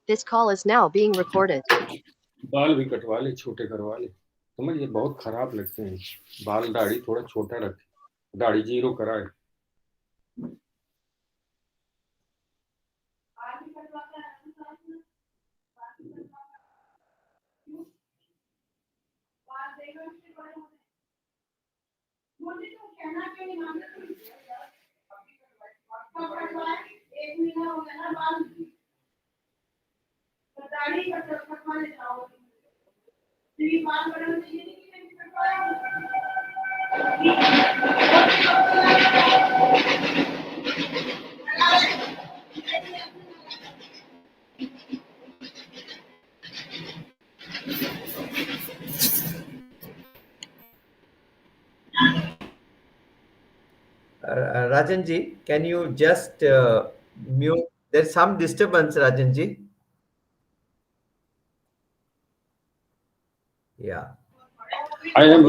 This call is now being recorded. बाल भी कटवा ले, छोटे करवा ले। समझ, ये बहुत खराब लगते हैं बाल। दाढ़ी थोड़ा छोटा रखे, दाढ़ी जीरो कराए। Rajanji, can you just mute? There's some disturbance, Rajanji. Yeah. I am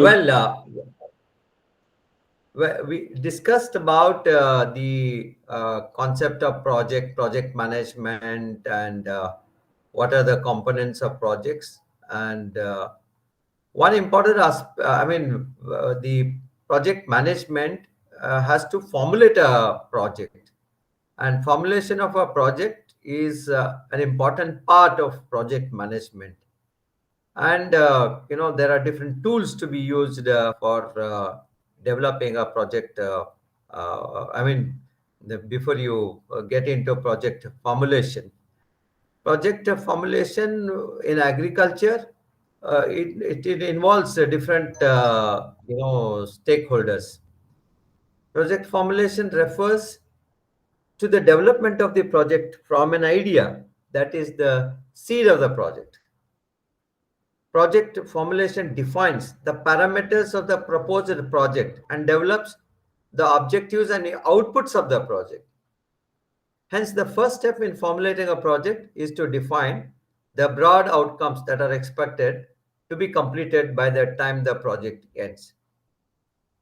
Well, we discussed about the concept of project management, and what are the components of projects. And one important aspect, the project management has to formulate a project, and formulation of a project is an important part of project management. And there are different tools to be used for developing a project. Before you get into project formulation, in agriculture, it involves different stakeholders. Project formulation refers to the development of the project from an idea, that is the seed of the project. Project formulation defines the parameters of the proposed project and develops the objectives and outputs of the project. Hence, the first step in formulating a project is to define the broad outcomes that are expected to be completed by the time the project ends.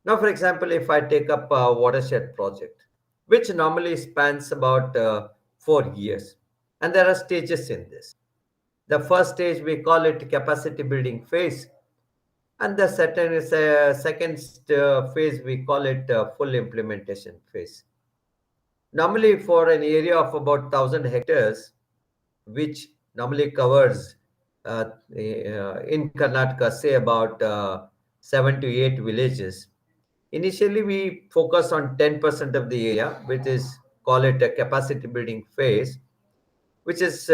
Now, for example, if I take up a watershed project, which normally spans about 4 years, and there are stages in this. The first stage, we call it capacity building phase, and the second phase, we call it full implementation phase. Normally, for an area of about 1,000 hectares, which normally covers in Karnataka, say about 7 to 8 villages. Initially, we focus on 10% of the area, which is call it a capacity building phase, which is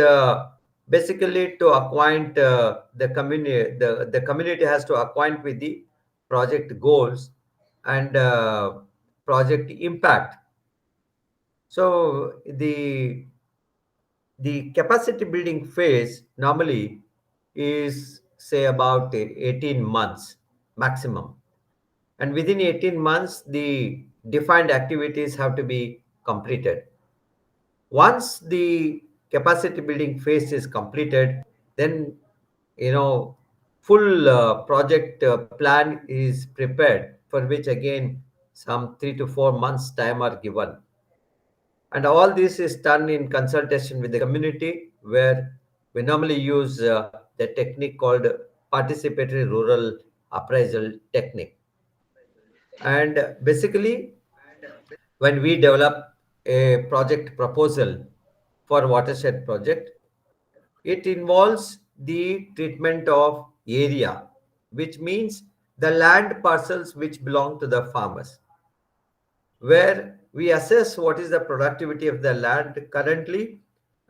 basically to acquaint the community. The community has to acquaint with the project goals and project impact. So the capacity building phase normally is, say, about 18 months maximum. And within 18 months, the defined activities have to be completed. Once the capacity building phase is completed, then full project plan is prepared, for which again some 3 to 4 months time are given. And all this is done in consultation with the community, where we normally use the technique called participatory rural appraisal technique. And basically, when we develop a project proposal for watershed project, it involves the treatment of area, which means the land parcels which belong to the farmers, where we assess what is the productivity of the land currently,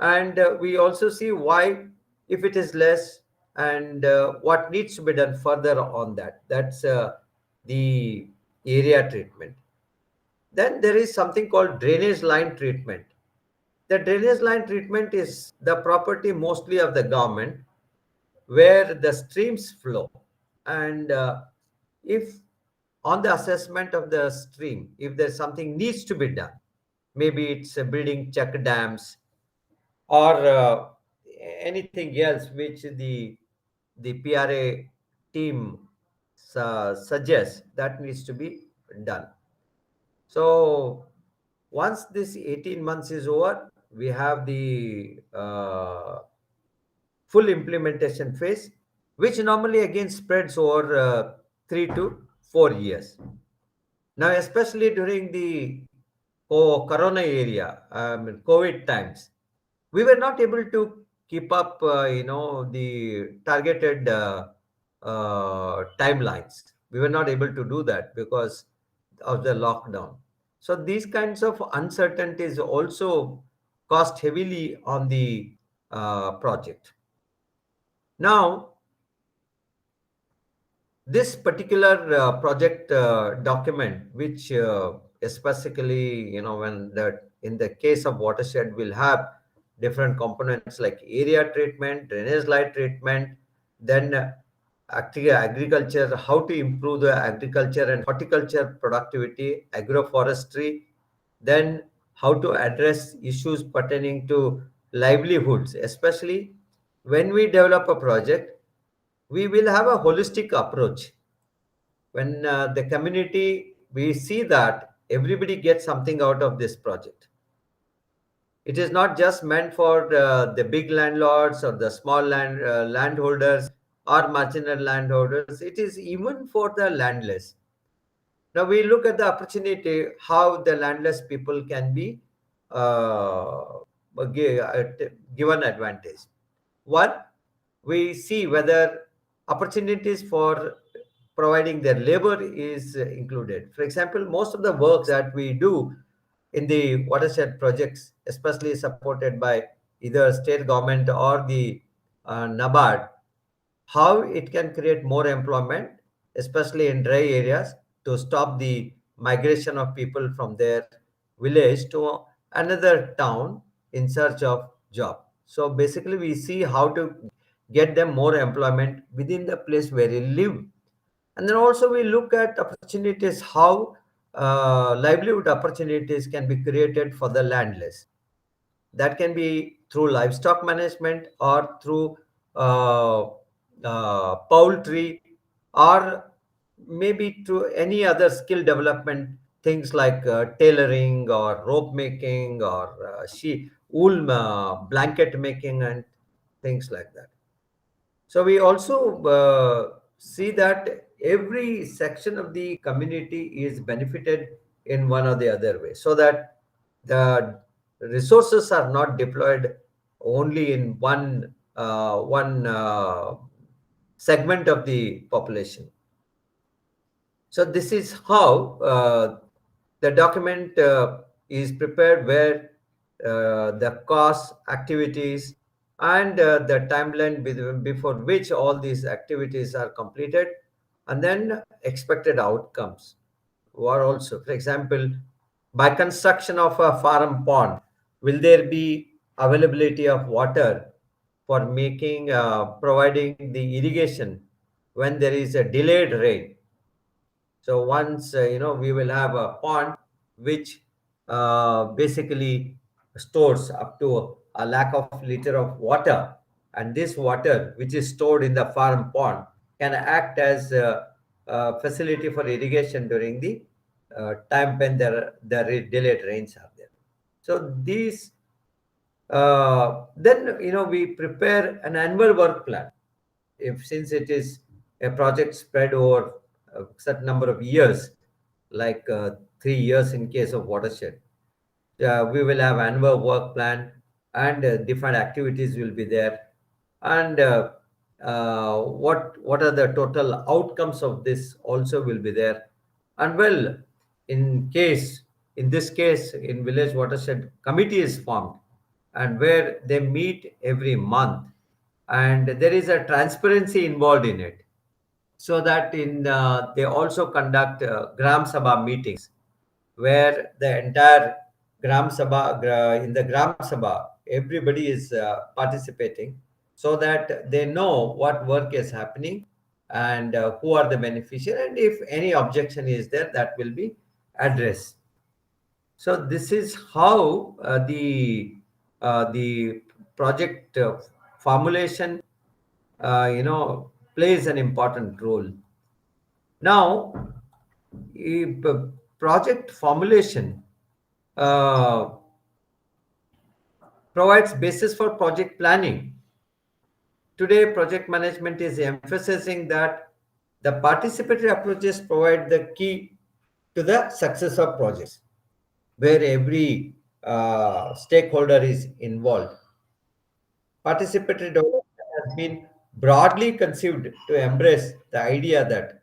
and we also see why, if it is less, and what needs to be done further on that. That's the area treatment. Then there is something called drainage line treatment. The drainage line treatment is the property mostly of the government, where the streams flow. And if on the assessment of the stream, if there's something needs to be done, maybe it's building check dams or anything else which the PRA team suggests that needs to be done. So once this 18 months is over, we have the full implementation phase, which normally again spreads over 3 to 4 years. Now, especially during the corona area, COVID times, we were not able to keep up, the targeted timelines. We were not able to do that because of the lockdown. So these kinds of uncertainties also cost heavily on the project. Now, this particular project document, which especially, when the in the case of watershed, will have different components like area treatment, drainage light treatment, then agriculture, how to improve the agriculture and horticulture productivity, agroforestry, then how to address issues pertaining to livelihoods, especially when we develop a project, we will have a holistic approach. When the community, we see that everybody gets something out of this project. It is not just meant for the big landlords or the small landholders or marginal landholders. It is even for the landless. Now we look at the opportunity how the landless people can be uh, given advantage. One, we see whether opportunities for providing their labor is included. For example, most of the works that we do in the watershed projects, especially supported by either state government or the NABARD, how it can create more employment, especially in dry areas, to stop the migration of people from their village to another town in search of job. So basically, we see how to get them more employment within the place where they live. And then also we look at opportunities, how livelihood opportunities can be created for the landless. That can be through livestock management or through uh, poultry, or maybe through any other skill development, things like tailoring or rope making or wool blanket making and things like that. So we also see that every section of the community is benefited in one or the other way, so that the resources are not deployed only in one segment of the population. So this is how the document is prepared, where the costs, activities, and the timeline before which all these activities are completed, and then expected outcomes were also. For example, by construction of a farm pond, will there be availability of water for making providing the irrigation when there is a delayed rain? So once we will have a pond which basically stores up to a lakh of liter of water, and this water which is stored in the farm pond can act as a facility for irrigation during the time when the delayed rains are there. So these then we prepare an annual work plan. If since it is a project spread over a certain number of years, like 3 years in case of watershed, we will have annual work plan, and different activities will be there, and what are the total outcomes of this also will be there. And well, in this case, in village watershed committee is formed, and where they meet every month, and there is a transparency involved in it, so that they also conduct gram sabha meetings, where the entire in the gram sabha everybody is participating, so that they know what work is happening, and who are the beneficiaries, and if any objection is there, that will be addressed. So this is how the project formulation plays an important role. Now, if, project formulation uh, provides basis for project planning. Today, project management is emphasizing that the participatory approaches provide the key to the success of projects, where every stakeholder is involved. Participatory development has been broadly conceived to embrace the idea that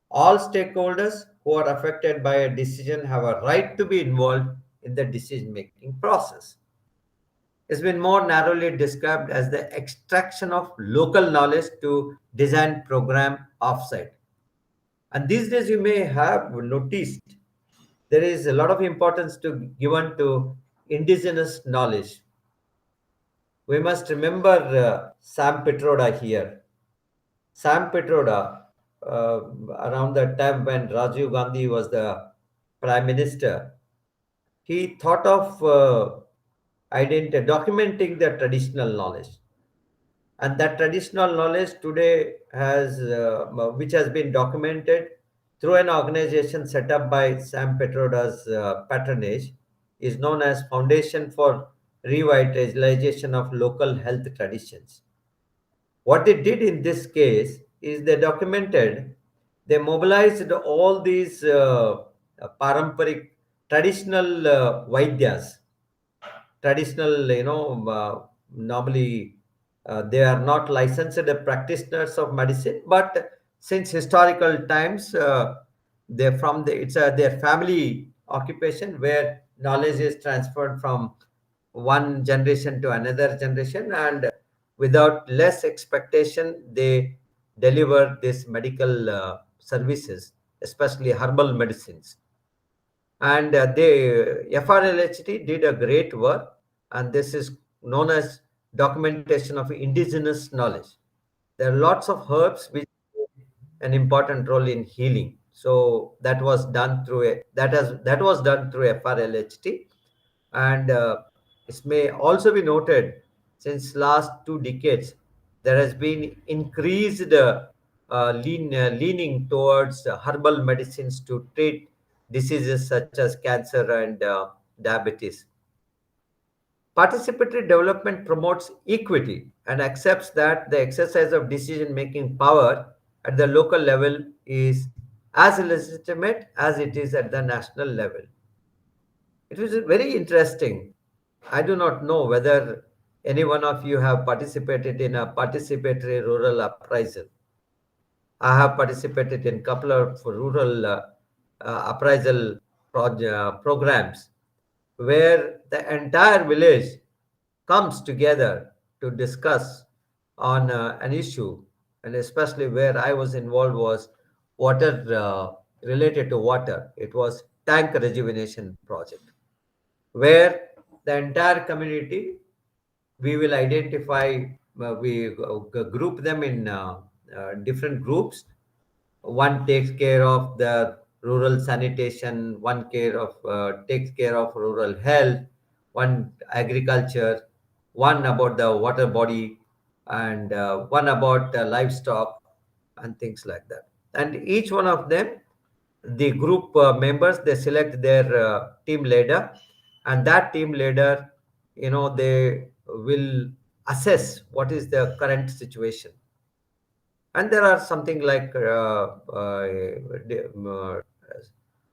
all stakeholders who are affected by a decision have a right to be involved in the decision making process. It's been more narrowly described as the extraction of local knowledge to design program offsite. And these days, you may have noticed there is a lot of importance to given to indigenous knowledge. We must remember Sam Petroda here. Sam Petroda, around the time when Rajiv Gandhi was the prime minister, he thought of documenting the traditional knowledge, and that traditional knowledge today has which has been documented through an organization set up by Sam Petroda's patronage, is known as Foundation for Revitalization of Local Health Traditions. What they did in this case is they mobilized all these paramparic traditional vaidyas, traditional, normally they are not licensed practitioners of medicine, but since historical times, they're from it's their family occupation where knowledge is transferred from one generation to another generation, and without less expectation, they deliver this medical services, especially herbal medicines. And they FRLHT did a great work, and this is known as documentation of indigenous knowledge. There are lots of herbs which play an important role in healing. So that was done through that was done through FRLHT, and it may also be noted since last 2 decades there has been increased leaning towards herbal medicines to treat diseases such as cancer and diabetes. Participatory development promotes equity and accepts that the exercise of decision making power at the local level is as legitimate as it is at the national level. It was very interesting. I do not know whether any one of you have participated in a participatory rural appraisal. I have participated in a couple of rural appraisal programs where the entire village comes together to discuss on an issue, and especially where I was involved was water, related to water. It was tank rejuvenation project where the entire community, we will identify, we group them in different groups. One takes care of the rural sanitation, one takes care of rural health, one agriculture, one about the water body, and one about livestock and things like that. And each one of them, the group members, they select their team leader, and that team leader, they will assess what is the current situation. And there are something like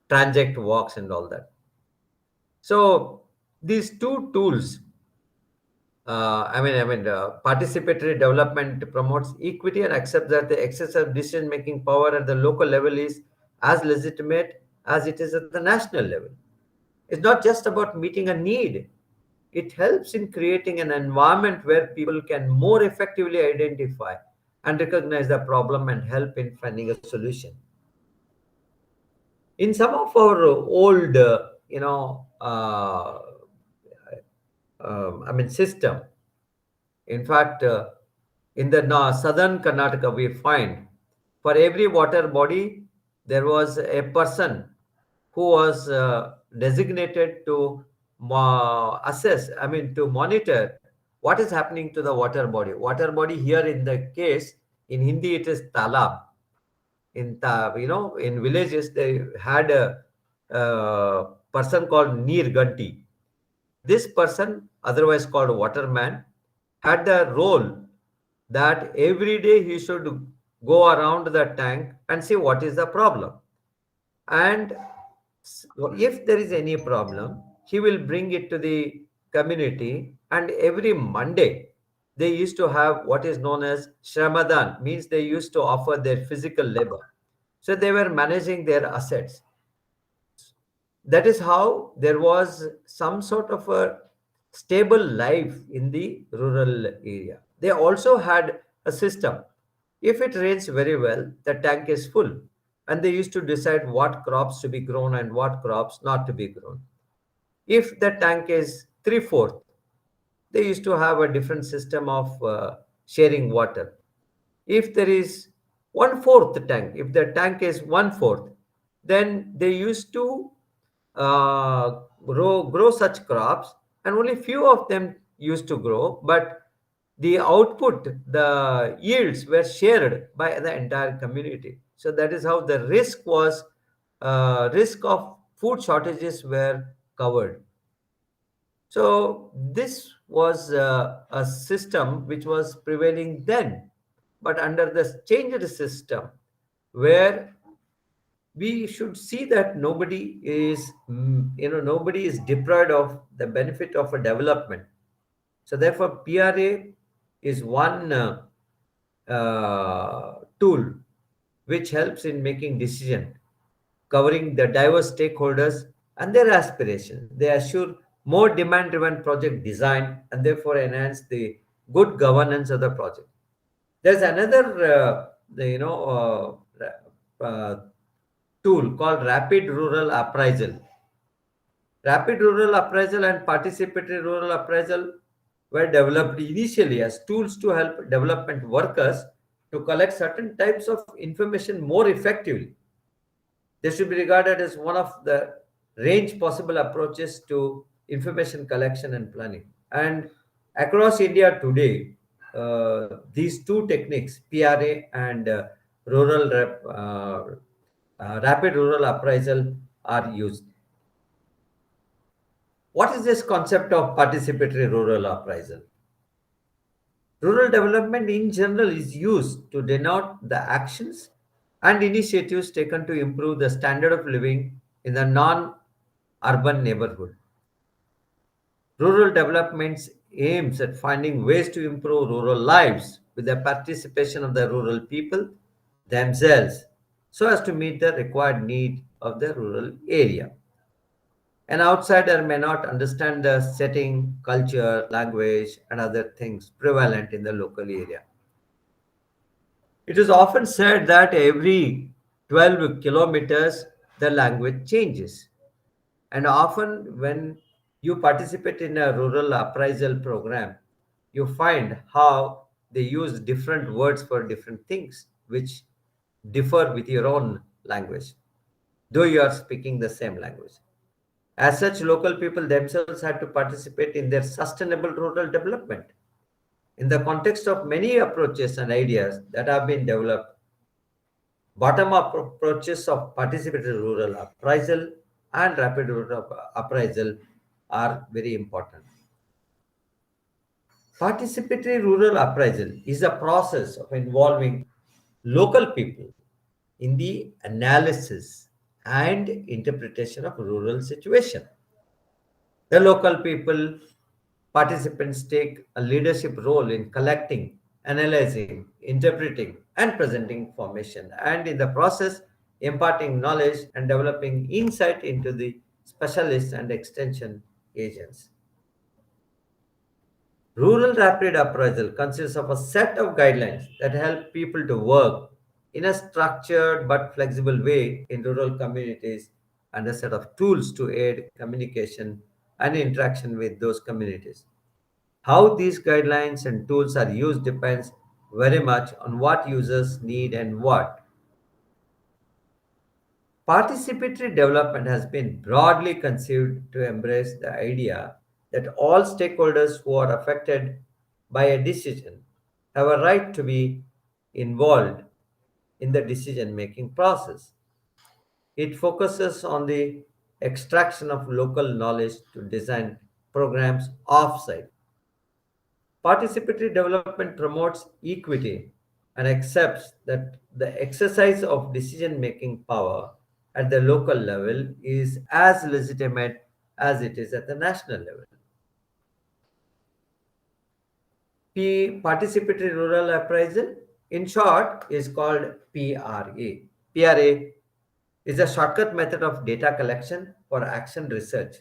transact walks and all that. So these two tools, participatory development promotes equity and accepts that the excess of decision making power at the local level is as legitimate as it is at the national level. It's not just about meeting a need. It helps in creating an environment where people can more effectively identify and recognize the problem and help in finding a solution. In some of our old, system, in fact, in the southern Karnataka, we find for every water body, there was a person who was designated to to monitor what is happening to the water body. Water body here in the case, in Hindi, it is talab. In villages, they had a person called Neer Ganti. This person, otherwise called waterman, had the role that every day he should go around the tank and see what is the problem. And if there is any problem, he will bring it to the community. And every Monday, they used to have what is known as Shramadan, means they used to offer their physical labor. So they were managing their assets. That is how there was some sort of a stable life in the rural area. They also had a system. If it rains very well, the tank is full, and they used to decide what crops to be grown and what crops not to be grown. If the tank is three-fourth, they used to have a different system of sharing water. If there is one-fourth tank, if the tank is one-fourth, then they used to grow such crops, and only few of them used to grow, but the output, the yields were shared by the entire community. So that is how the risk of food shortages were covered. So this was a system which was prevailing then, but under the changed system, where we should see that nobody is deprived of the benefit of a development. So therefore, PRA is one tool which helps in making decision, covering the diverse stakeholders and their aspirations. They assure more demand-driven project design and therefore enhance the good governance of the project. There's another, tool called Rapid Rural Appraisal. Rapid Rural Appraisal and Participatory Rural Appraisal were developed initially as tools to help development workers to collect certain types of information more effectively. They should be regarded as one of the range possible approaches to information collection and planning. And across India today, these two techniques, PRA and rapid rural appraisal, are used. What is this concept of participatory rural appraisal? Rural development in general is used to denote the actions and initiatives taken to improve the standard of living in the non-urban neighborhood. Rural development aims at finding ways to improve rural lives with the participation of the rural people themselves so as to meet the required need of the rural area. An outsider may not understand the setting, culture, language, and other things prevalent in the local area. It is often said that every 12 kilometers the language changes. And often, when you participate in a rural appraisal program, you find how they use different words for different things, which differ with your own language, though you are speaking the same language. As such, local people themselves had to participate in their sustainable rural development. In the context of many approaches and ideas that have been developed, bottom-up approaches of participatory rural appraisal and rapid rural appraisal are very important. Participatory rural appraisal is a process of involving local people in the analysis and interpretation of rural situation. The local people participants take a leadership role in collecting, analyzing, interpreting, and presenting information, and in the process, imparting knowledge and developing insight into the specialists and extension agents. Rural rapid appraisal consists of a set of guidelines that help people to work in a structured but flexible way in rural communities and a set of tools to aid communication and interaction with those communities. How these guidelines and tools are used depends very much on what users need and what. Participatory development has been broadly conceived to embrace the idea that all stakeholders who are affected by a decision have a right to be involved in the decision making process. It focuses on the extraction of local knowledge to design programs off-site. Participatory development promotes equity and accepts that the exercise of decision making power at the local level is as legitimate as it is at the national level. Participatory Rural Appraisal, in short, is called PRA. PRA is a shortcut method of data collection for action research,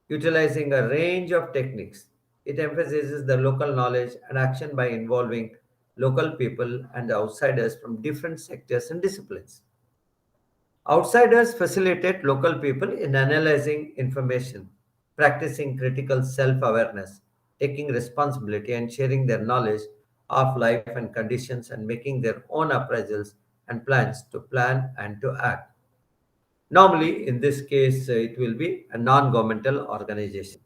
utilizing a range of techniques. It emphasizes the local knowledge and action by involving local people and outsiders from different sectors and disciplines. Outsiders facilitate local people in analyzing information, practicing critical self awareness, taking responsibility, and sharing their knowledge of life and conditions and making their own appraisals and plans to plan and to act. Normally, in this case, it will be a non governmental organization.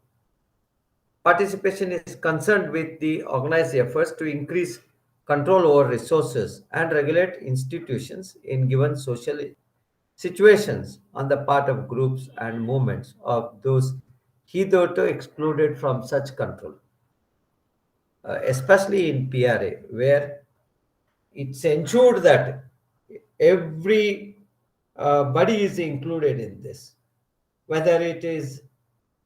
Participation is concerned with the organized efforts to increase control over resources and regulate institutions in given social situations on the part of groups and movements of those hitherto excluded from such control, especially in PRA, where it's ensured that every body is included in this, whether it is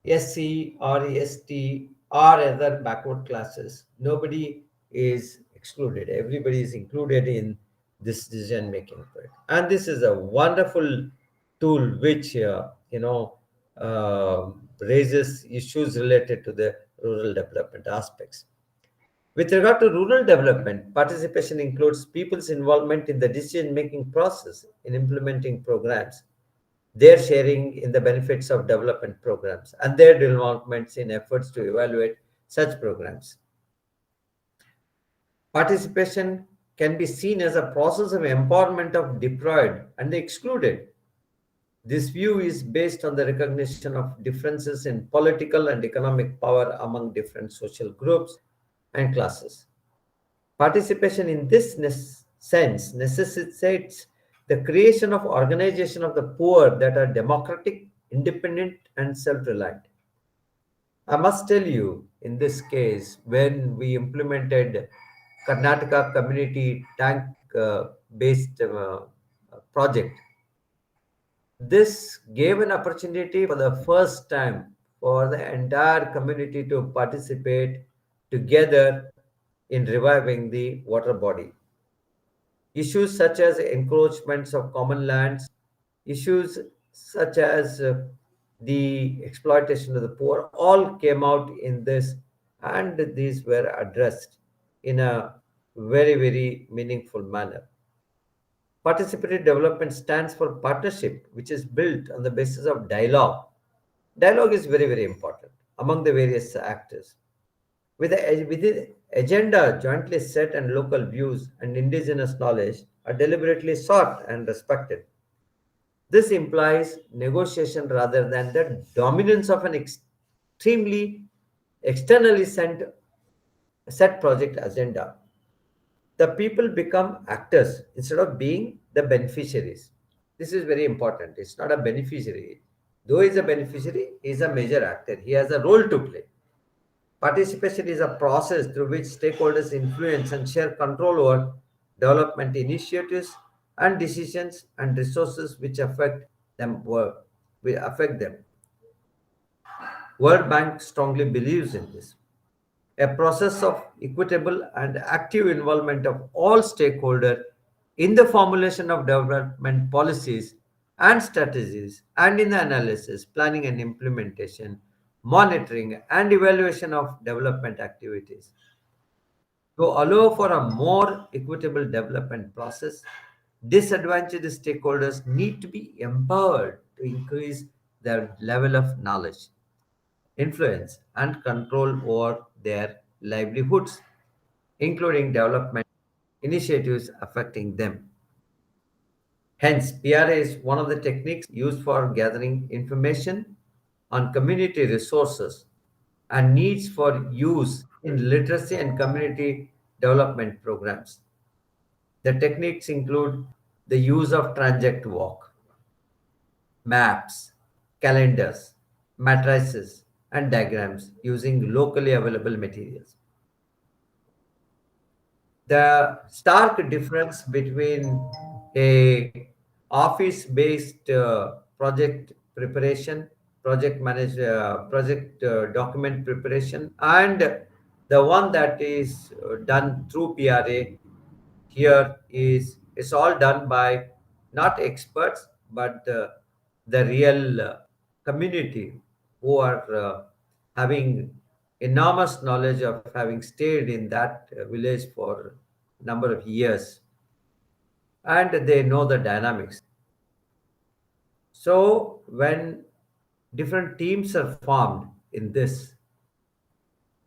SC or ST or other backward classes. Nobody is excluded. Everybody is included in this decision making. And this is a wonderful tool which raises issues related to the rural development aspects. With regard to rural development, participation includes people's involvement in the decision making process in implementing programs, their sharing in the benefits of development programs, and their involvements in efforts to evaluate such programs. Participation can be seen as a process of empowerment of deprived and the excluded. This view is based on the recognition of differences in political and economic power among different social groups and classes. Participation in this sense necessitates the creation of organization of the poor that are democratic, independent, and self-reliant. I must tell you, in this case, when we implemented Karnataka community tank based project, this gave an opportunity for the first time for the entire community to participate together in reviving the water body. Issues such as encroachments of common lands, issues such as the exploitation of the poor, all came out in this, and these were addressed in a very, very meaningful manner. Participatory development stands for partnership, which is built on the basis of dialogue. Dialogue is very, very important among the various actors. With the agenda jointly set and local views and indigenous knowledge are deliberately sought and respected. This implies negotiation rather than the dominance of an extremely externally set project agenda. The people become actors instead of being the beneficiaries. This is very important. It's not a beneficiary. Though he's a beneficiary, he's a major actor. He has a role to play. Participation is a process through which stakeholders influence and share control over development initiatives and decisions and resources which will affect them. World Bank strongly believes in this. A process of equitable and active involvement of all stakeholders in the formulation of development policies and strategies and in the analysis, planning and implementation, monitoring and evaluation of development activities. To allow for a more equitable development process, disadvantaged stakeholders need to be empowered to increase their level of knowledge, influence, and control over their livelihoods, including development initiatives affecting them. Hence, PRA is one of the techniques used for gathering information on community resources and needs for use in literacy and community development programs. The techniques include the use of transect walk, maps, calendars, matrices, and diagrams using locally available materials. The stark difference between a office-based project preparation, project document preparation, and the one that is done through PRA here is it's all done by not experts but the real community who are having enormous knowledge of having stayed in that village for number of years, and they know the dynamics. So when different teams are formed in this,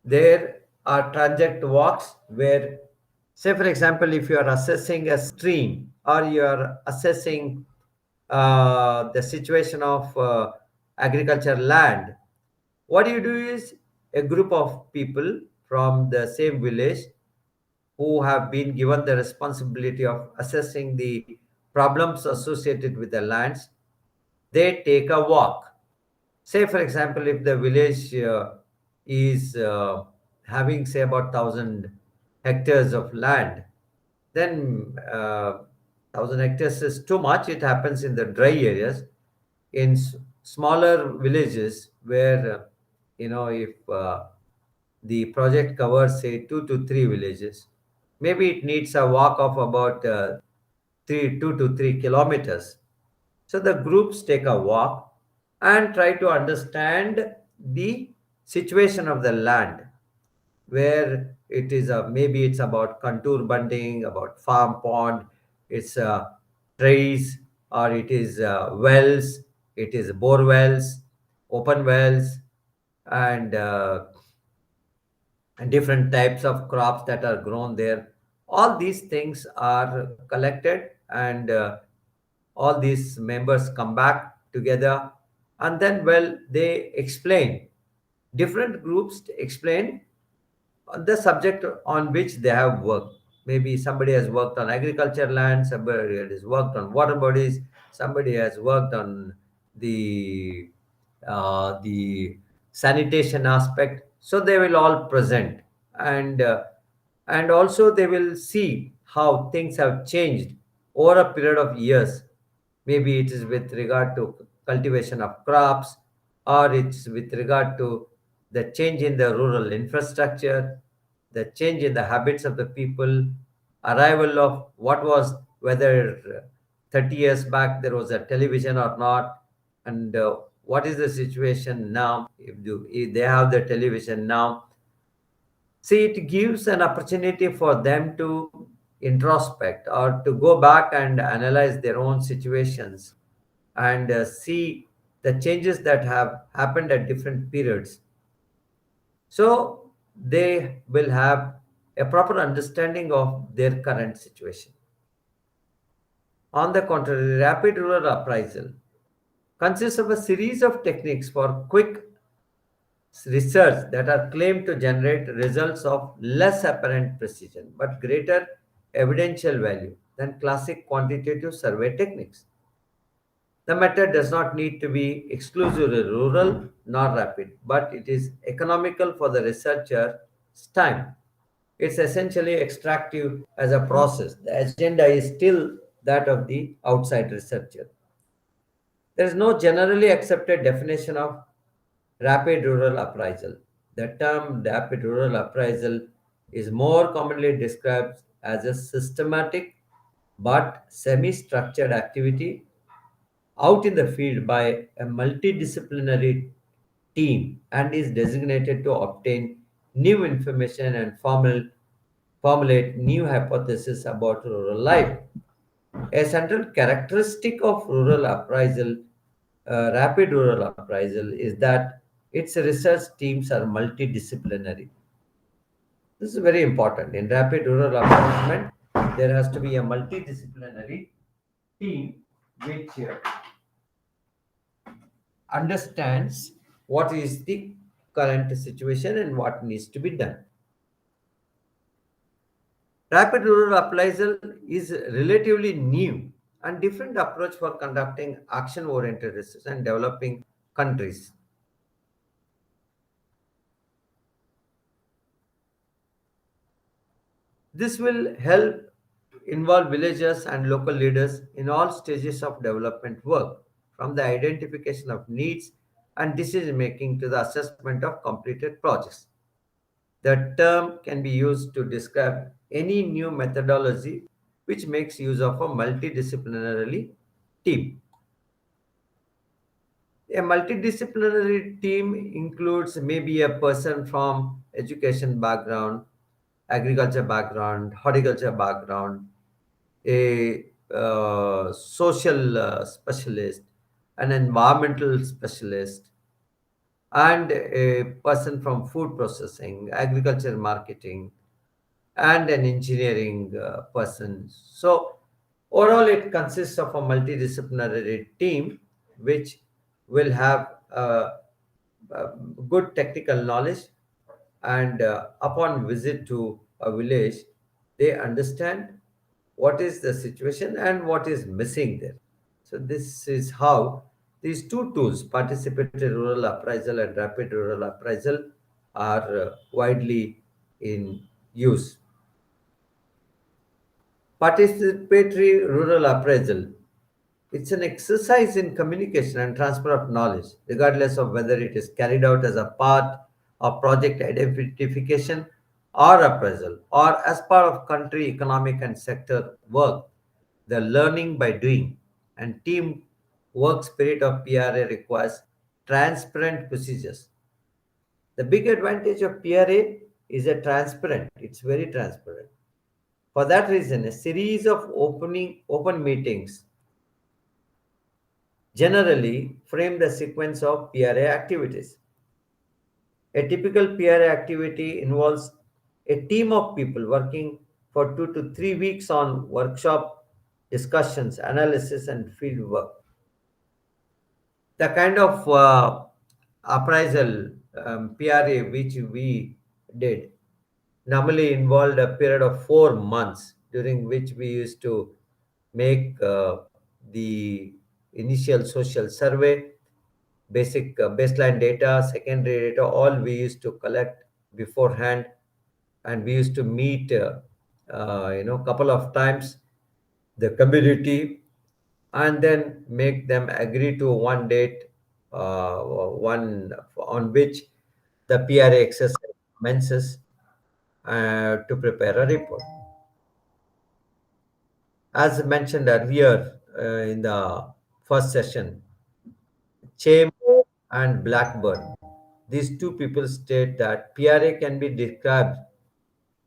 there are transit walks where, say for example, if you are assessing a stream or you are assessing the situation of agriculture land, what you do is a group of people from the same village who have been given the responsibility of assessing the problems associated with the lands, they take a walk. Say for example, if the village is having say about 1,000 hectares of land, then 1,000 hectares is too much. It happens in the dry areas. In smaller villages where if the project covers say 2 to 3 villages, maybe it needs a walk of about 2 to 3 kilometers. So the groups take a walk and try to understand the situation of the land, where it is maybe it's about contour bunding, about farm pond, it's trees, or it is wells, it is bore wells, open wells, and different types of crops that are grown there. All these things are collected, and all these members come back together, and then, well, they explain, different groups explain the subject on which they have worked. Maybe somebody has worked on agriculture land, somebody has worked on water bodies, somebody has worked on the the sanitation aspect. So they will all present, and and also they will see how things have changed over a period of years. Maybe it is with regard to cultivation of crops, or it's with regard to the change in the rural infrastructure, the change in the habits of the people, arrival of what was, whether 30 years back there was a television or not, and what is the situation now, if they have the television now. See, it gives an opportunity for them to introspect or to go back and analyze their own situations, and see the changes that have happened at different periods. So they will have a proper understanding of their current situation. On the contrary, rapid rural appraisal consists of a series of techniques for quick research that are claimed to generate results of less apparent precision but greater evidential value than classic quantitative survey techniques. The method does not need to be exclusively rural nor rapid, but it is economical for the researcher's time. It's essentially extractive as a process. The agenda is still that of the outside researcher. There is no generally accepted definition of rapid rural appraisal. The term rapid rural appraisal is more commonly described as a systematic but semi structured activity out in the field by a multidisciplinary team, and is designated to obtain new information and formulate new hypotheses about rural life. A central characteristic of rural appraisal, rapid rural appraisal, is that its research teams are multidisciplinary. This is very important. In rapid rural appraisal, there has to be a multidisciplinary team which understands what is the current situation and what needs to be done. Rapid rural appraisal is relatively new and different approach for conducting action-oriented research and developing countries. This will help involve villagers and local leaders in all stages of development work, from the identification of needs and decision making to the assessment of completed projects. The term can be used to describe any new methodology which makes use of a multidisciplinary team. A multidisciplinary team includes maybe a person from education background, agriculture background, horticulture background, a social specialist, an environmental specialist, and a person from food processing, agriculture marketing, and an engineering person. So, overall, it consists of a multidisciplinary team which will have uh, good technical knowledge, and upon visit to a village, they understand what is the situation and what is missing there. So, this is how these two tools, participatory rural appraisal and rapid rural appraisal, are widely in use. Participatory rural appraisal. It's an exercise in communication and transfer of knowledge, regardless of whether it is carried out as a part of project identification or appraisal, or as part of country economic and sector work. The learning by doing and team work spirit of PRA requires transparent procedures. The big advantage of PRA is a transparent, it's very transparent. For that reason, a series of open meetings generally frame the sequence of PRA activities. A typical PRA activity involves a team of people working for 2 to 3 weeks on workshop discussions, analysis, and field work. The kind of appraisal PRA which we did normally involved a period of 4 months, during which we used to make the initial social survey, basic baseline data, secondary data, all we used to collect beforehand, and we used to meet, couple of times the community, and then make them agree to one date, one on which the PRA exercise commences to prepare a report. As mentioned earlier in the first session, Chamber and Blackbird, these two people state that PRA can be described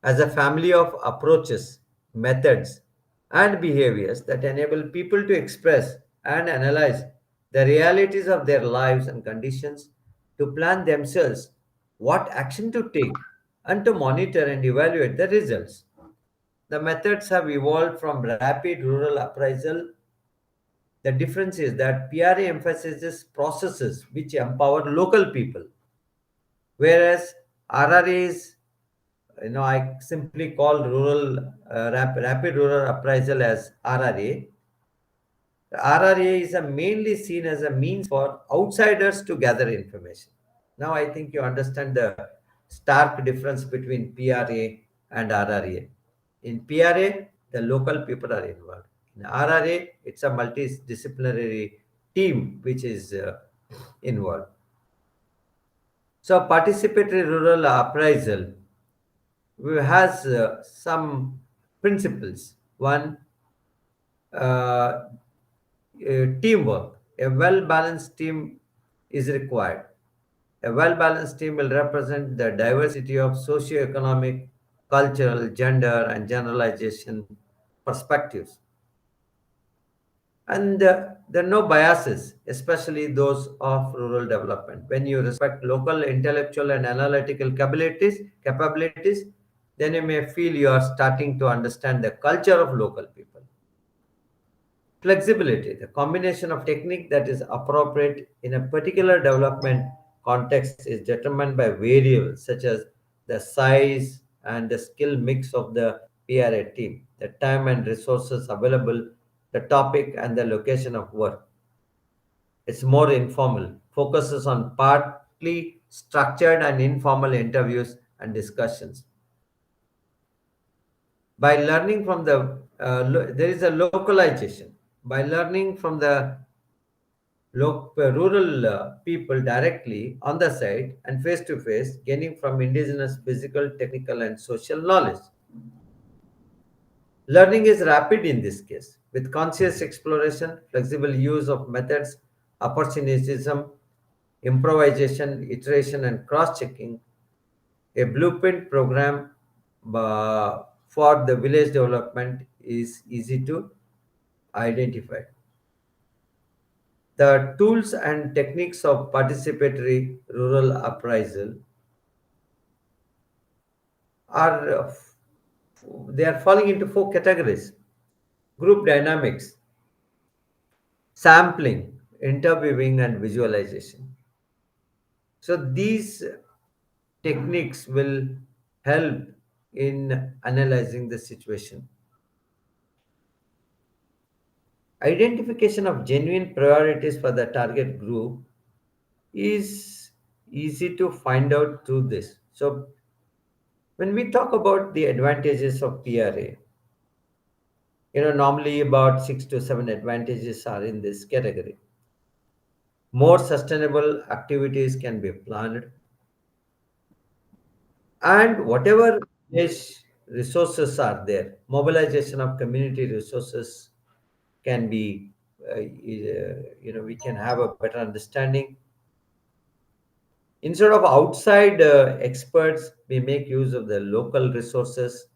as a family of approaches, methods, and behaviors that enable people to express and analyze the realities of their lives and conditions, to plan themselves what action to take, and to monitor and evaluate the results. The methods have evolved from rapid rural appraisal. The difference is that PRA emphasizes processes which empower local people, whereas RRA is, I simply call rapid rural appraisal as RRA. RRA is mainly seen as a means for outsiders to gather information. Now I think you understand the stark difference between PRA and RRA. In PRA, the local people are involved. In RRA, it's a multidisciplinary team which is involved. So participatory rural appraisal has some principles. One, uh, teamwork. A well balanced team is required. A well balanced team will represent the diversity of socio-economic, cultural, gender, and generalization perspectives. And there are no biases, especially those of rural development. When you respect local intellectual and analytical capabilities, then you may feel you are starting to understand the culture of local people. Flexibility, the combination of technique that is appropriate in a particular development context, is determined by variables such as the size and the skill mix of the PRA team, the time and resources available, the topic and the location of work. It's more informal, focuses on partly structured and informal interviews and discussions. By learning from there is a localization. By learning from the rural people directly on the site and face to face, gaining from indigenous physical, technical, and social knowledge. Learning is rapid in this case, with conscious exploration, flexible use of methods, opportunism, improvisation, iteration, and cross checking. A blueprint program for the village development is easy to identify. The tools and techniques of participatory rural appraisal are they are falling into four categories: group dynamics, sampling, interviewing, and visualization. So these techniques will help in analyzing the situation. Identification of genuine priorities for the target group is easy to find out through this. So when we talk about the advantages of PRA, normally about 6 to 7 advantages are in this category. More sustainable activities can be planned, and whatever village resources are there, mobilization of community resources can be, we can have a better understanding. Instead of outside experts, we make use of the local resources.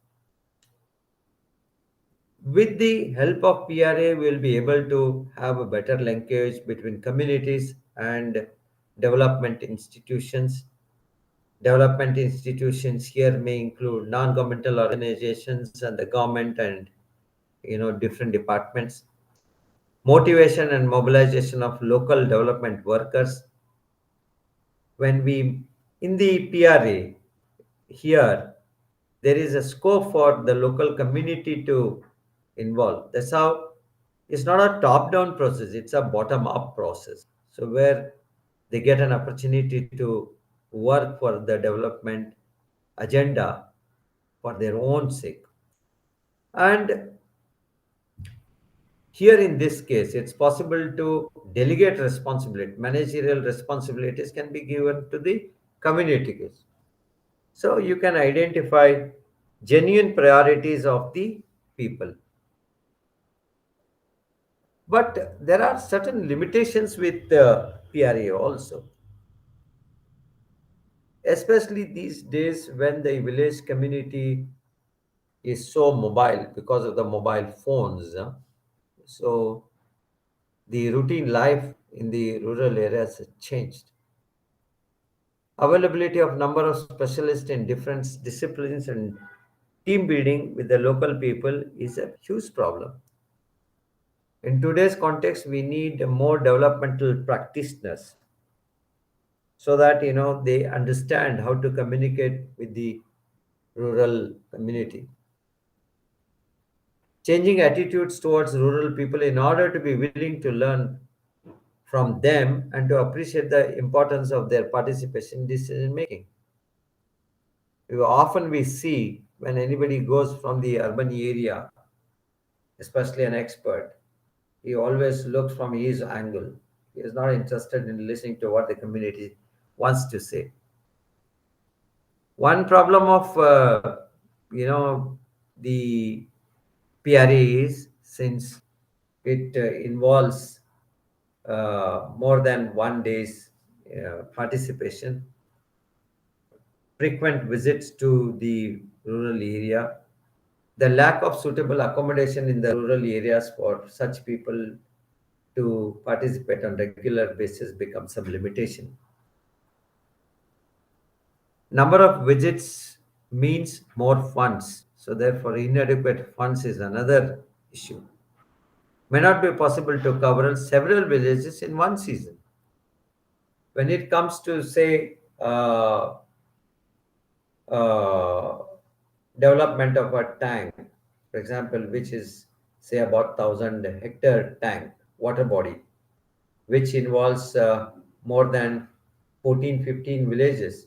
With the help of PRA, we'll be able to have a better linkage between communities and development institutions. Development institutions here may include non-governmental organizations and the government and different departments. Motivation and mobilization of local development workers. When we in the PRA here, there is a scope for the local community to involve. That's how it's not a top-down process; it's a bottom-up process. So where they get an opportunity to work for the development agenda for their own sake. And here in this case, it's possible to delegate responsibility. Managerial responsibilities can be given to the community. So you can identify genuine priorities of the people. But there are certain limitations with PRA also, especially these days when the village community is so mobile because of the mobile phones. So the routine life in the rural areas has changed. Availability of number of specialists in different disciplines and team building with the local people is a huge problem. In today's context, we need more developmental practitioners so that they understand how to communicate with the rural community. Changing attitudes towards rural people in order to be willing to learn from them and to appreciate the importance of their participation in decision making. Often we see when anybody goes from the urban area, especially an expert, he always looks from his angle. He is not interested in listening to what the community wants to say. One problem of the PRA is, since it involves more than 1 day's participation, frequent visits to the rural area, the lack of suitable accommodation in the rural areas for such people to participate on regular basis becomes some limitation. Number of visits means more funds, so therefore inadequate funds is another issue. May not be possible to cover several villages in one season. When it comes to say uh, development of a tank, for example, which is say about 1,000 hectare tank water body, which involves more than 14, 15 villages,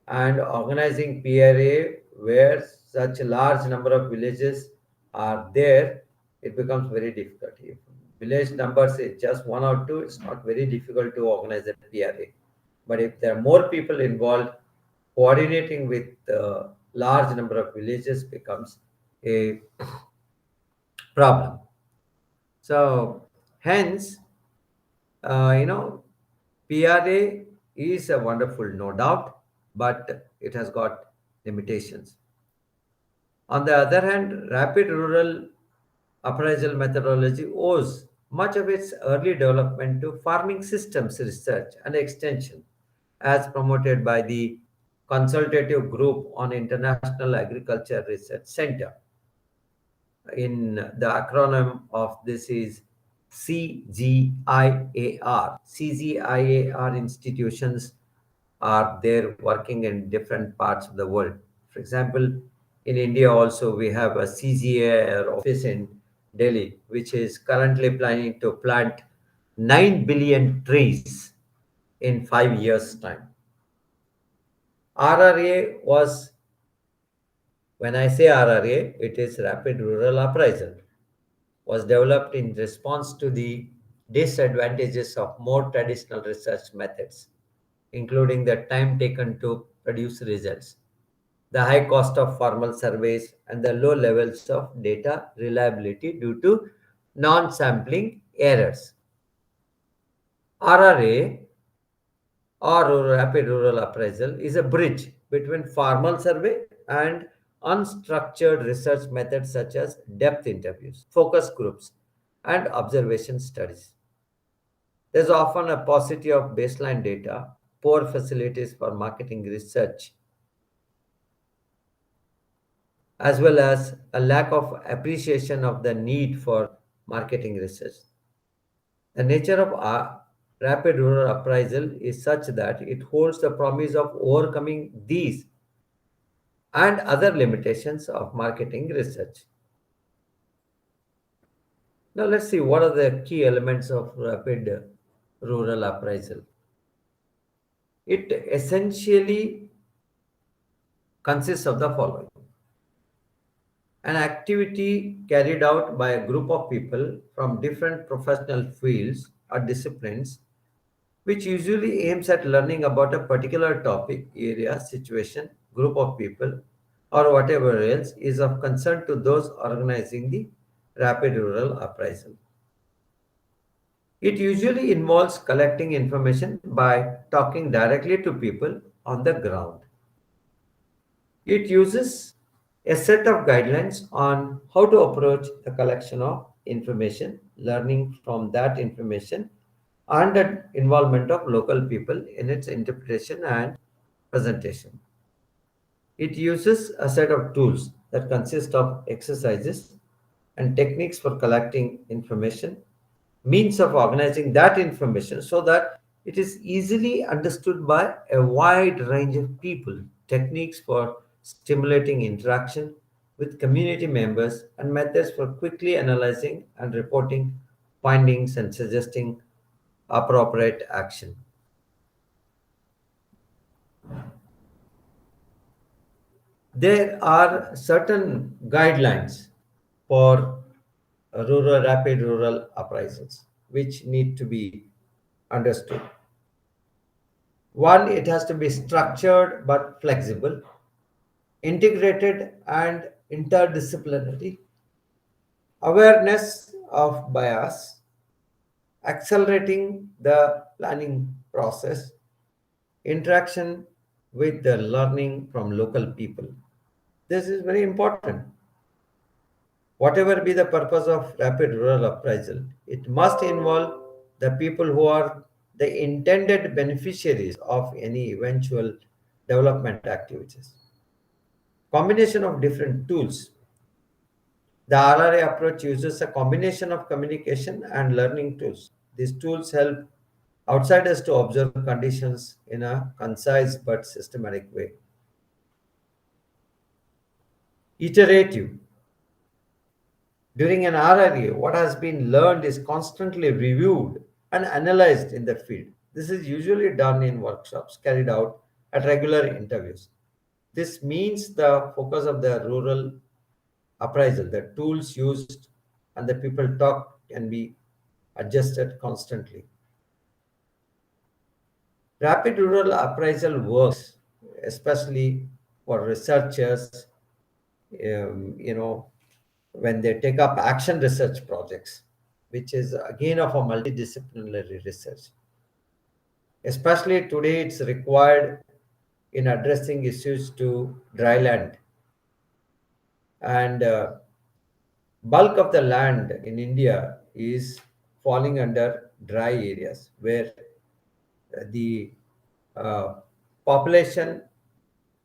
and organizing PRA where such a large number of villages are there, it becomes very difficult. If village numbers is just one or two, it's not very difficult to organize a PRA. But if there are more people involved, coordinating with large number of villages becomes a problem. So, hence, you know, PRA is a wonderful, no doubt, but it has got limitations. On the other hand, rapid rural appraisal methodology owes much of its early development to farming systems research and extension, as promoted by the Consultative Group on International Agriculture Research Center. In the acronym of this is CGIAR. CGIAR institutions are there working in different parts of the world. For example, in India also we have a CGIAR office in Delhi, which is currently planning to plant 9 billion trees in 5 years' time. RRA was, when I say RRA, it is Rapid Rural Appraisal, was developed in response to the disadvantages of more traditional research methods, including the time taken to produce results, the high cost of formal surveys, and the low levels of data reliability due to non sampling errors. RRA, or rapid rural appraisal, is a bridge between formal survey and unstructured research methods such as depth interviews, focus groups, and observation studies. There's often a paucity of baseline data, poor facilities for marketing research, as well as a lack of appreciation of the need for marketing research. The nature of rapid rural appraisal is such that it holds the promise of overcoming these and other limitations of marketing research. Now, let's see what are the key elements of rapid rural appraisal. It essentially consists of the following: an activity carried out by a group of people from different professional fields or disciplines, which usually aims at learning about a particular topic, area, situation, group of people, or whatever else is of concern to those organizing the rapid rural appraisal. It usually involves collecting information by talking directly to people on the ground. It uses a set of guidelines on how to approach the collection of information, learning from that information, and the involvement of local people in its interpretation and presentation. It uses a set of tools that consist of exercises and techniques for collecting information, means of organizing that information so that it is easily understood by a wide range of people, techniques for stimulating interaction with community members, and methods for quickly analyzing and reporting findings and suggesting appropriate action. There are certain guidelines for rapid rural appraisals which need to be understood. One, it has to be structured but flexible, integrated and interdisciplinary, awareness of bias, accelerating the planning process, interaction with the learning from local people. This is very important. Whatever be the purpose of rapid rural appraisal, it must involve the people who are the intended beneficiaries of any eventual development activities. Combination of different tools. The RRA approach uses a combination of communication and learning tools. These tools help outsiders to observe conditions in a concise but systematic way. Iterative. During an RRA, what has been learned is constantly reviewed and analyzed in the field. This is usually done in workshops carried out at regular interviews. This means the focus of the rural appraisal, the tools used and the people talk can be adjusted constantly. Rapid rural appraisal works, especially for researchers, you know, when they take up action research projects, which is again of a multidisciplinary research. Especially today, it's required in addressing issues to dry land. And bulk of the land in India is falling under dry areas where the uh, population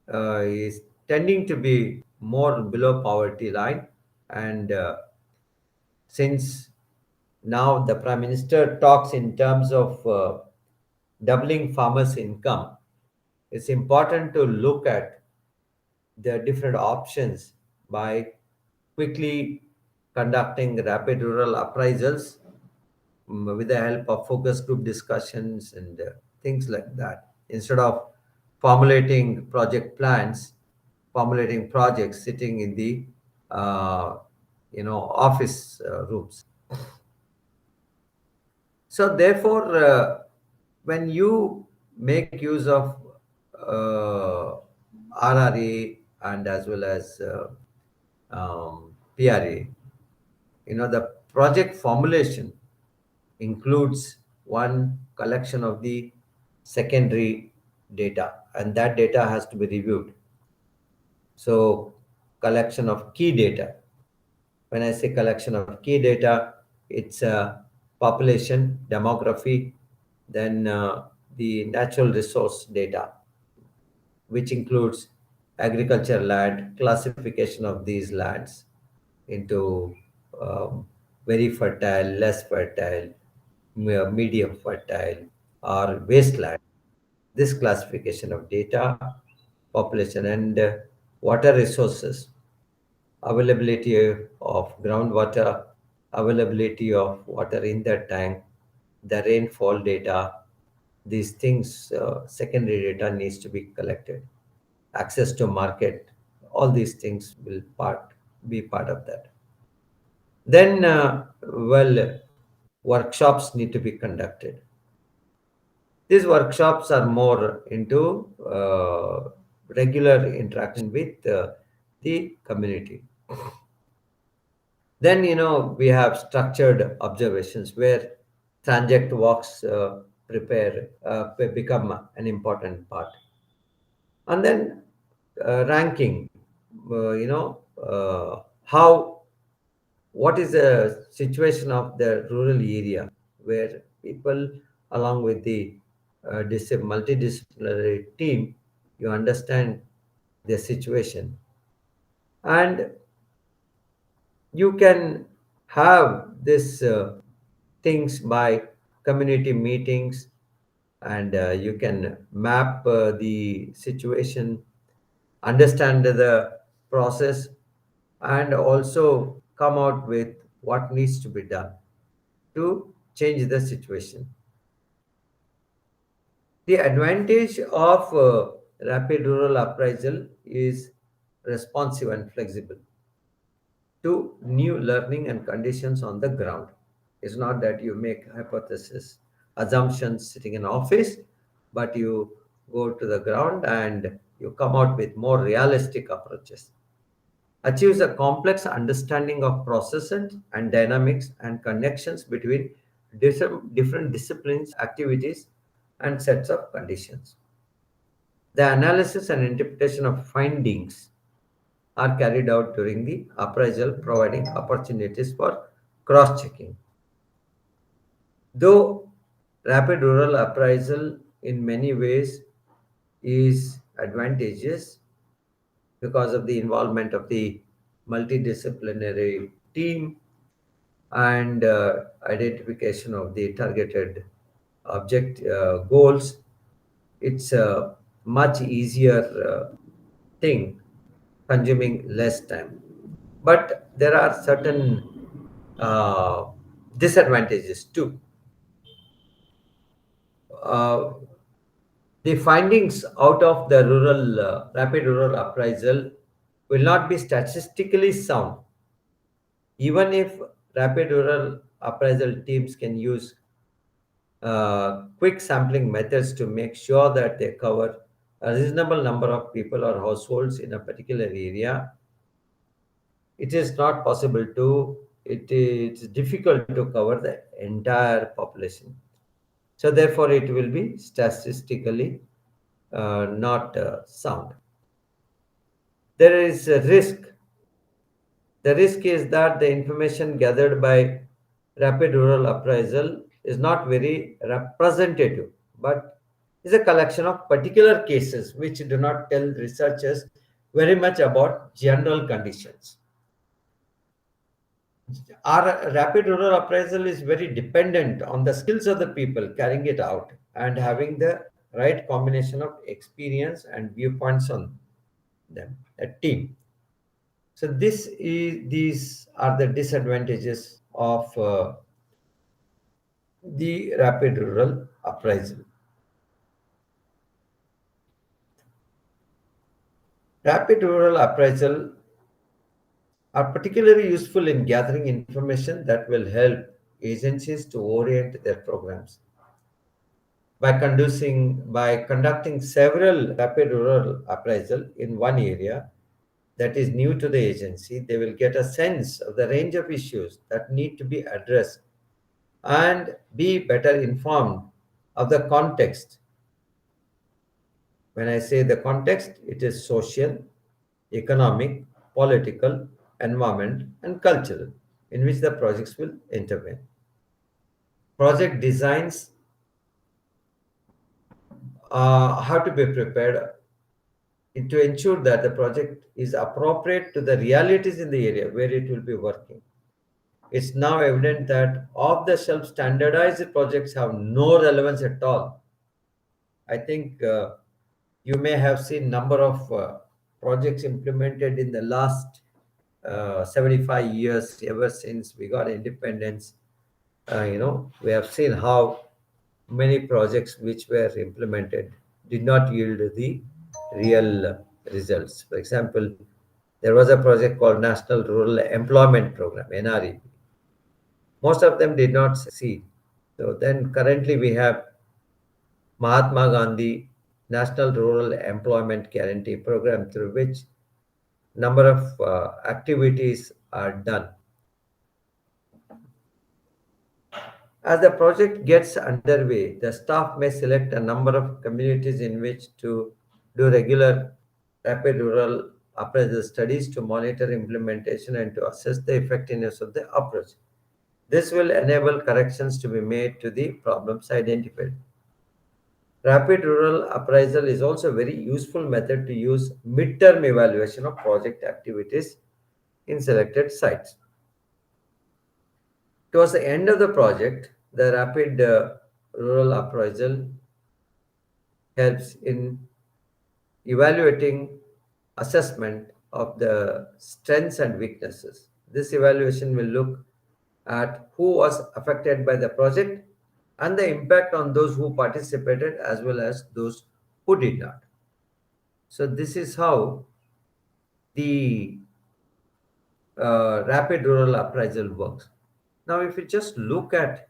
is tending to be more below poverty line. And since now the Prime Minister talks in terms of doubling farmers' income, it's important to look at the different options by quickly conducting rapid rural appraisals with the help of focus group discussions and things like that. Instead of formulating project plans, formulating projects sitting in the uh, office rooms. So therefore, when you make use of RRA and as well as PRA, the project formulation includes one collection of the secondary data, and that data has to be reviewed. So collection of key data. When I say collection of key data, it's population, demography, then the natural resource data, which includes agriculture land, classification of these lands into um, very fertile, less fertile, medium fertile, or wasteland. This classification of data, population, and water resources, availability of groundwater, availability of water in the tank, the rainfall data, these things, secondary data needs to be collected. Access to market, all these things will be part of that. Then, workshops need to be conducted. These workshops are more into regular interaction with the community. Then, we have structured observations where transect walks become an important part. And then ranking, how, what is the situation of the rural area where people, along with the multidisciplinary team, you understand their situation. And you can have this things by community meetings, and you can map the situation, understand the process, and also come out with what needs to be done to change the situation. The advantage of rapid rural appraisal is responsive and flexible to new learning and conditions on the ground. It's not that you make hypothesis, assumptions sitting in office, but you go to the ground and you come out with more realistic approaches. Achieves a complex understanding of processes and dynamics and connections between different disciplines, activities, and sets of conditions. The analysis and interpretation of findings are carried out during the appraisal, providing opportunities for cross checking. Though rapid rural appraisal in many ways is advantageous because of the involvement of the multidisciplinary team and identification of the targeted object goals, it's a much easier thing, consuming less time. But there are certain uh, disadvantages too. Uh, The findings out of the rapid rural appraisal will not be statistically sound, even if rapid rural appraisal teams can use quick sampling methods to make sure that they cover a reasonable number of people or households in a particular area. It is not possible to, it is difficult to cover the entire population. So therefore, it will be statistically not sound. There is a risk. The risk is that the information gathered by rapid rural appraisal is not very representative, but is a collection of particular cases which do not tell researchers very much about general conditions. Our rapid rural appraisal is very dependent on the skills of the people carrying it out and having the right combination of experience and viewpoints on them, a team. So these are the disadvantages of the rapid rural appraisal. Rapid rural appraisal are particularly useful in gathering information that will help agencies to orient their programs. By conducting several rapid rural appraisal in one area that is new to the agency, they will get a sense of the range of issues that need to be addressed and be better informed of the context. When I say the context, it is social, economic, political, environment, and cultural in which the projects will intervene. Project designs have to be prepared to ensure that the project is appropriate to the realities in the area where it will be working. It's now evident that off-the-shelf standardized projects have no relevance at all. I think you may have seen number of projects implemented in the last 75 years ever since we got independence. We have seen how many projects which were implemented did not yield the real results. For example, there was a project called National Rural Employment Program, NREP. Most of them did not succeed. So then currently we have Mahatma Gandhi National Rural Employment Guarantee Program, through which number of activities are done. As the project gets underway, the staff may select a number of communities in which to do regular rapid rural appraisal studies to monitor implementation and to assess the effectiveness of the approach. This will enable corrections to be made to the problems identified. Rapid rural appraisal is also a very useful method to use midterm evaluation of project activities in selected sites. Towards the end of the project, the rapid rural appraisal helps in evaluating assessment of the strengths and weaknesses. This evaluation will look at who was affected by the project and the impact on those who participated as well as those who did not. So this is how the rapid rural appraisal works. Now, if you just look at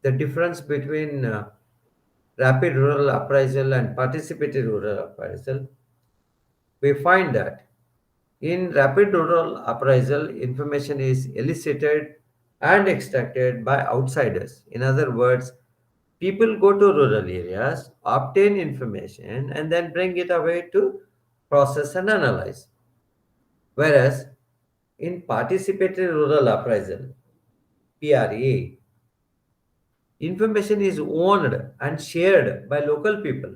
the difference between rapid rural appraisal and participatory rural appraisal, we find that in rapid rural appraisal, information is elicited and extracted by outsiders. In other words, people go to rural areas, obtain information, and then bring it away to process and analyze. Whereas in participatory rural appraisal, PRA, information is owned and shared by local people.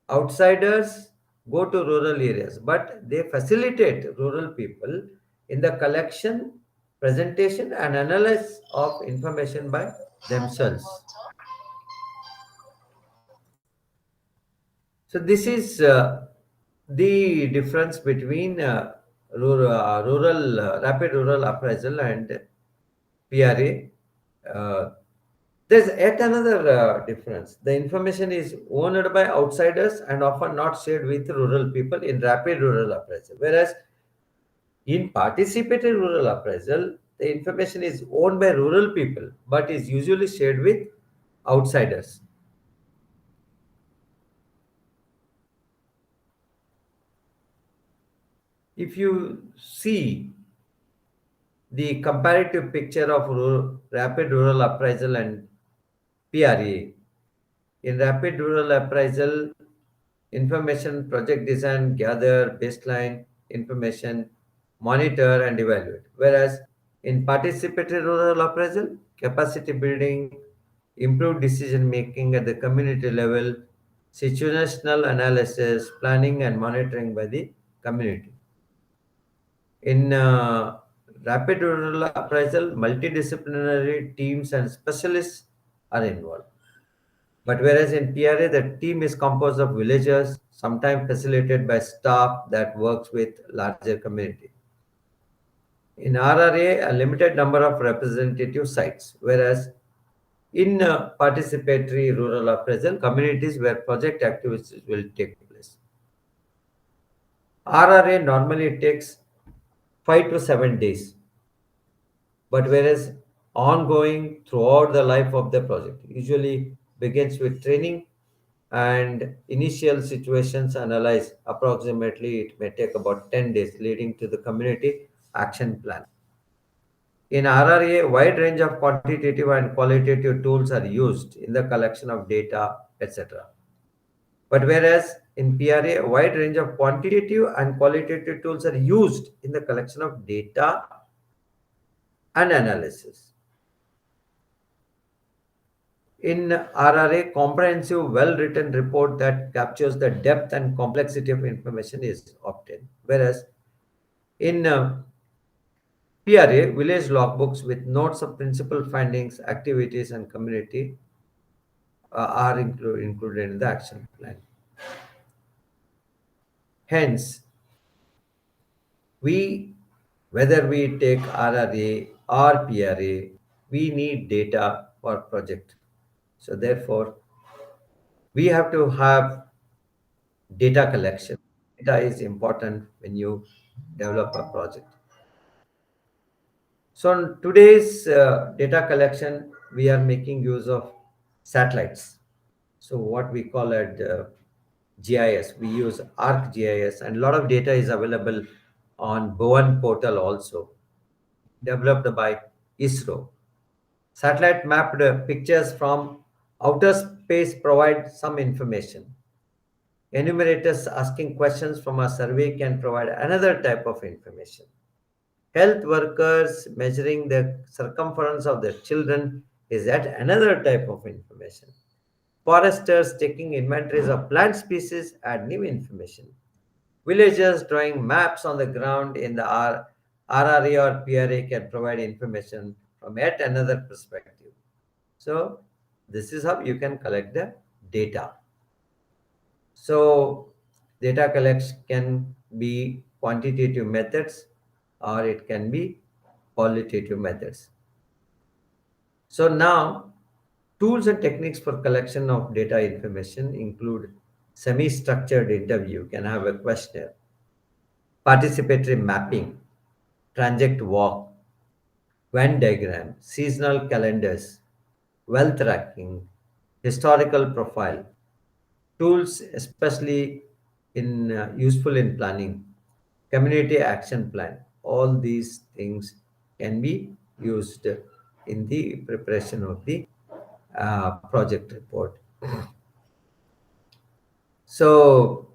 Outsiders go to rural areas, but they facilitate rural people in the collection, presentation, and analysis of information by themselves. So this is the difference between rapid rural appraisal and PRA. There's yet another difference. The information is owned by outsiders and often not shared with rural people in rapid rural appraisal. Whereas in participatory rural appraisal, the information is owned by rural people but is usually shared with outsiders. If you see the comparative picture of rapid rural appraisal and PRA, in rapid rural appraisal, information project design, gather baseline information, monitor and evaluate. Whereas in participatory rural appraisal, capacity building, improved decision making at the community level, situational analysis, planning and monitoring by the community. In rapid rural appraisal, multidisciplinary teams and specialists are involved. But whereas in PRA, the team is composed of villagers, sometimes facilitated by staff that works with larger community. In RRA, a limited number of representative sites, whereas in participatory rural appraisal, communities where project activities will take place. RRA normally takes 5 to 7 days, but whereas ongoing throughout the life of the project usually begins with training and initial situations analyze. Approximately it may take about 10 days leading to the community action plan. In RRA, a wide range of quantitative and qualitative tools are used in the collection of data, etc. But whereas in PRA, a wide range of quantitative and qualitative tools are used in the collection of data and analysis. In RRA, comprehensive, well-written report that captures the depth and complexity of information is obtained. Whereas in PRA, village logbooks with notes of principal findings, activities, and community are included in the action plan. Hence, we, whether we take RRA or PRA, we need data for project. So therefore, we have to have data collection. Data is important when you develop a project. So in today's data collection, we are making use of satellites. So what we call it GIS, we use ArcGIS, and a lot of data is available on Bowen portal also, developed by ISRO. Satellite mapped pictures from outer space provide some information. Enumerators asking questions from a survey can provide another type of information. Health workers measuring the circumference of their children is yet another type of information. Foresters taking inventories of plant species add new information. Villagers drawing maps on the ground in the RRA or PRA can provide information from yet another perspective. So, this is how you can collect the data. So, data collection can be quantitative methods or it can be qualitative methods. So, now tools and techniques for collection of data information include semi-structured interview, can have a questionnaire, participatory mapping, transect walk, Venn diagram, seasonal calendars, wealth tracking, historical profile, tools especially in useful in planning, community action plan. All these things can be used in the preparation of the project report. So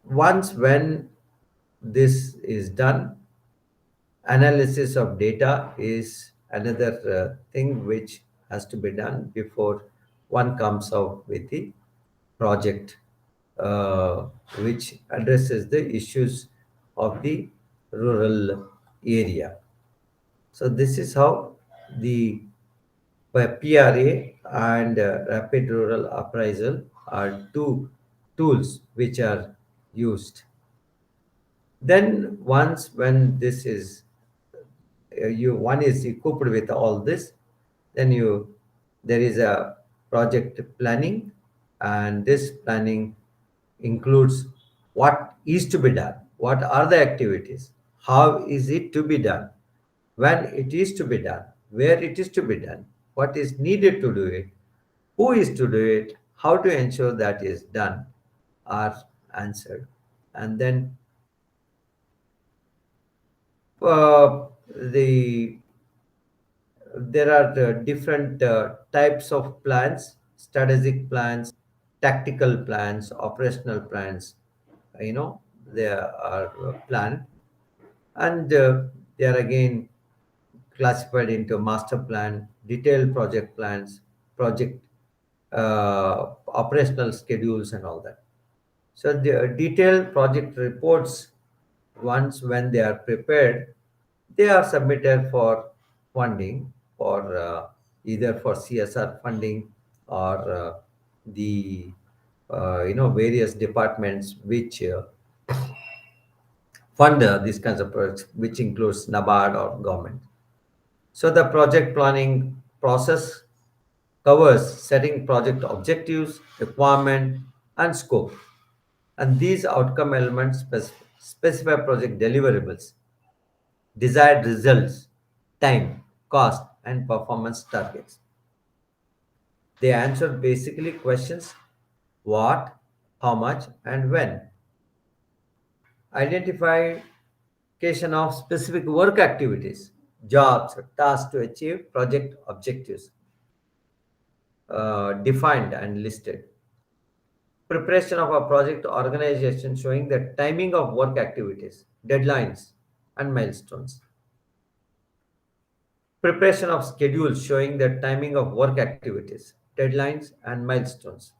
once when this is done, analysis of data is another thing which has to be done before one comes out with the project which addresses the issues of the rural area. So this is how the PRA and rapid rural appraisal are two tools which are used. Then once when this is you one is equipped with all this, then you There is a project planning, and this planning includes what is to be done, what are the activities, how is it to be done, when it is to be done, where it is to be done, what is needed to do it, who is to do it, how to ensure that is done are answered. And then the there are the different types of plans: strategic plans, tactical plans, operational plans. They are planned, and they are again classified into master plan, detailed project plans, project operational schedules, and all that. So the detailed project reports, once when they are prepared, they are submitted for funding, for either for CSR funding, or the various departments which fund these kinds of projects, which includes NABARD or government. So the project planning process covers setting project objectives, requirement, and scope. And these outcome elements specify project deliverables, desired results, time, cost, and performance targets. They answer basically questions: what, how much, and when. Identification of specific work activities, jobs, or tasks to achieve project objectives, defined and listed. Preparation of a project organization showing the timing of work activities, deadlines, and milestones. Preparation of schedules showing the timing of work activities, deadlines, and milestones.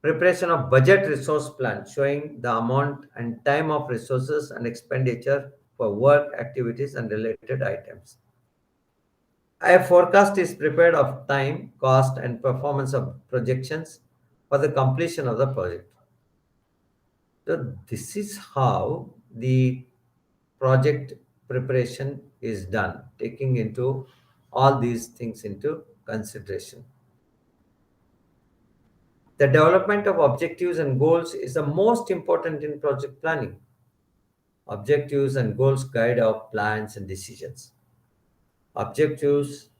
Preparation of budget resource plan showing the amount and time of resources and expenditure for work activities and related items. A forecast is prepared of time, cost, and performance of projections for the completion of the project. So this is how the project preparation is done, taking into all these things into consideration. The development of objectives and goals is the most important in project planning. Objectives and goals guide our plans and decisions. Objectives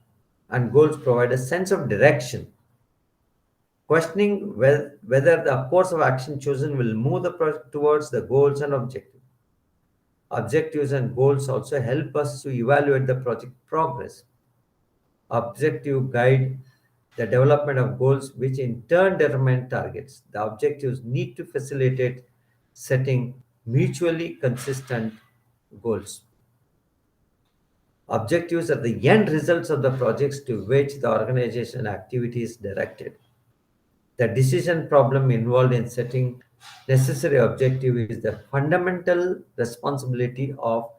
and goals provide a sense of direction. Questioning whether the course of action chosen will move the project towards the goals and objectives. Objectives and goals also help us to evaluate the project progress. Objective guide the development of goals, which in turn determine targets. The objectives need to facilitate setting mutually consistent goals. Objectives are the end results of the projects to which the organization activity is directed. The decision problem involved in setting necessary objective is the fundamental responsibility of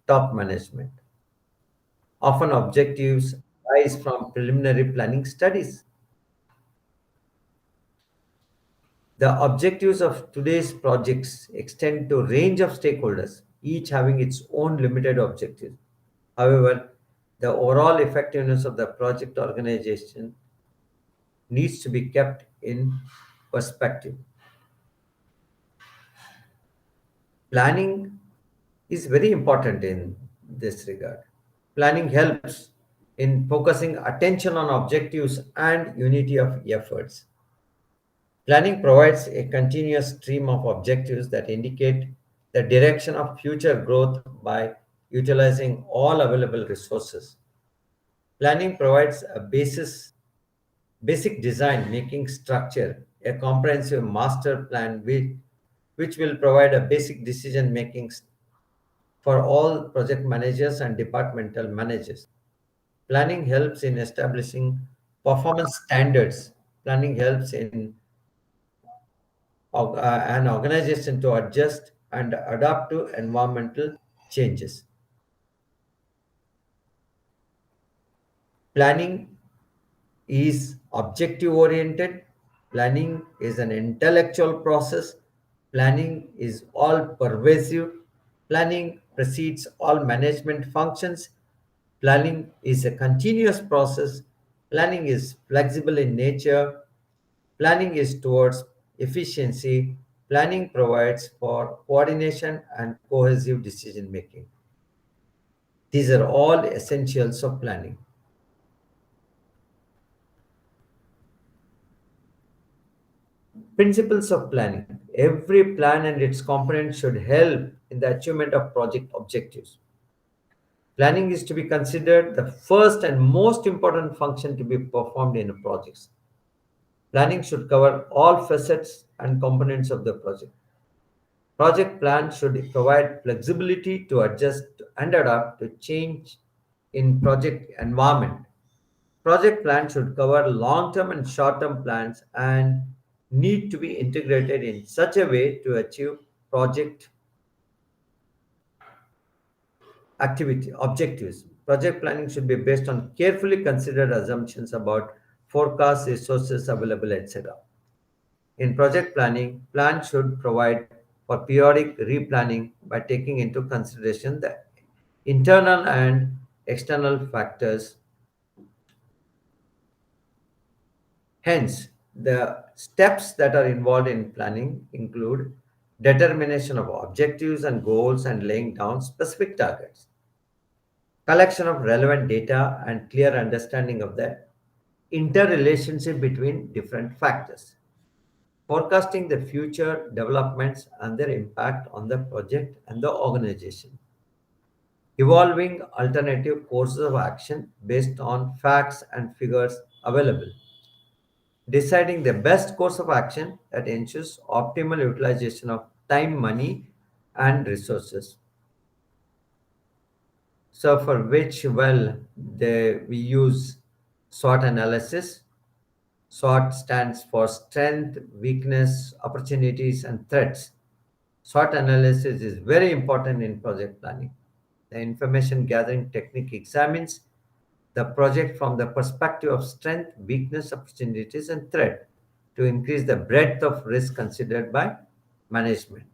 top management. Often objectives arise from preliminary planning studies. The objectives of today's projects extend to a range of stakeholders, each having its own limited objectives. However, the overall effectiveness of the project organization needs to be kept in perspective. Planning is very important in this regard. Planning helps in focusing attention on objectives and unity of efforts. Planning provides a continuous stream of objectives that indicate the direction of future growth by utilizing all available resources. Planning provides a basic design making structure, a comprehensive master plan which will provide a basic decision making for all project managers and departmental managers. Planning helps in establishing performance standards. Planning helps in an organization to adjust and adapt to environmental changes. Planning is objective oriented. Planning is an intellectual process. Planning is all pervasive. Planning precedes all management functions. Planning is a continuous process. Planning is flexible in nature. Planning is towards efficiency. Planning provides for coordination and cohesive decision making. These are all essentials of planning. Principles of planning. Every plan and its components should help in the achievement of project objectives. Planning is to be considered the first and most important function to be performed in a project. Planning should cover all facets and components of the project. Project plan should provide flexibility to adjust and adapt to change in project environment. Project plan should cover long-term and short-term plans and need to be integrated in such a way to achieve project activity objectives. Project planning should be based on carefully considered assumptions about forecasts, resources available, etc. In project planning, plan should provide for periodic replanning by taking into consideration the internal and external factors. Hence, the steps that are involved in planning include determination of objectives and goals and laying down specific targets, collection of relevant data and clear understanding of the interrelationship between different factors, forecasting the future developments and their impact on the project and the organization, evolving alternative courses of action based on facts and figures available, deciding the best course of action that ensures optimal utilization of time, money, and resources. So, for which, well, we use SWOT analysis. SWOT stands for strength, weakness, opportunities, and threats. SWOT analysis is very important in project planning. The information gathering technique examines the project from the perspective of strength, weakness, opportunities, and threat to increase the breadth of risk considered by management.